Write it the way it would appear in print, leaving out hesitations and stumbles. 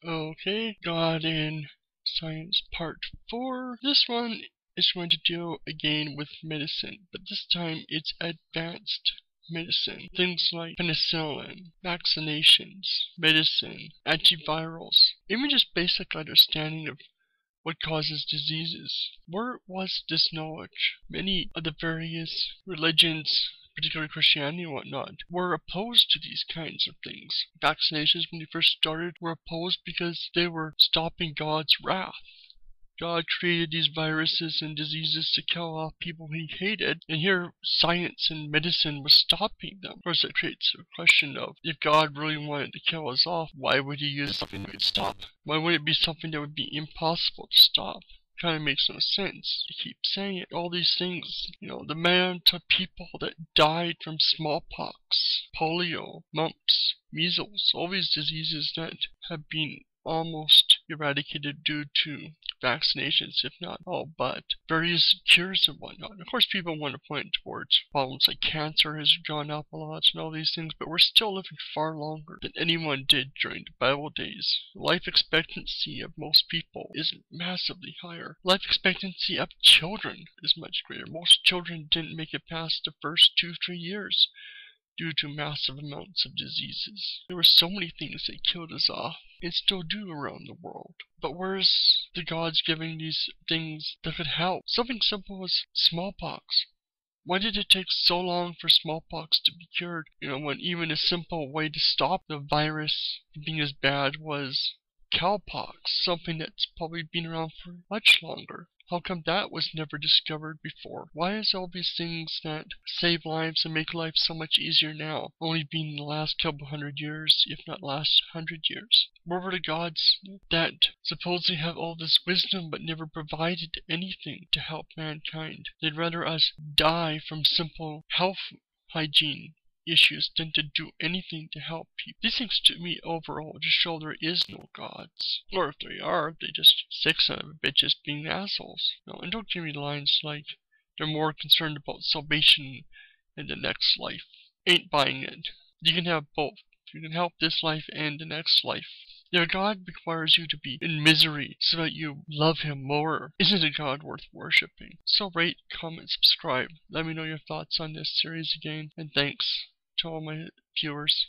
Okay, God in Science Part 4. This one is going to deal again with medicine, but this time it's advanced medicine. Things like penicillin, vaccinations, medicine, antivirals, even just basic understanding of what causes diseases. Where was this knowledge? Many of the various religions, particularly Christianity and whatnot, were opposed to these kinds of things. Vaccinations, when they first started, were opposed because they were stopping God's wrath. God created these viruses and diseases to kill off people he hated, and here science and medicine was stopping them. Of course, that creates a question of, if God really wanted to kill us off, why would he use something that would stop? Why would it be something that would be impossible to stop? Kind of makes no sense. You keep saying it, all these things, the amount of people that died from smallpox, polio, mumps, measles, all these diseases that have been almost eradicated due to vaccinations, if not all but various cures and whatnot. Of course, people want to point towards problems like cancer has gone up a lot and all these things, but we're still living far longer than anyone did during the Bible days. Life expectancy of most people is massively higher. Life expectancy of children is much greater. Most children didn't make it past the first 2-3 years due to massive amounts of diseases. There were so many things that killed us off, and still do around the world. But where's the gods giving these things that could help? Something simple as smallpox. Why did it take so long for smallpox to be cured? When even a simple way to stop the virus from being as bad was cowpox, something that's probably been around for much longer. How come that was never discovered before? Why is all these things that save lives and make life so much easier now only been in the last couple 100 years, if not last 100 years? Where were the gods that supposedly have all this wisdom but never provided anything to help mankind? They'd rather us die from simple health hygiene issues than to do anything to help people. These things to me overall just show there is no gods. Or if they are, they just sick son of a bitches being assholes. And don't give me lines like they're more concerned about salvation in the next life. Ain't buying it. You can have both. You can help this life and the next life. If God requires you to be in misery so that you love him more, isn't a God worth worshipping? So rate, comment, subscribe. Let me know your thoughts on this series again, and thanks to all my viewers.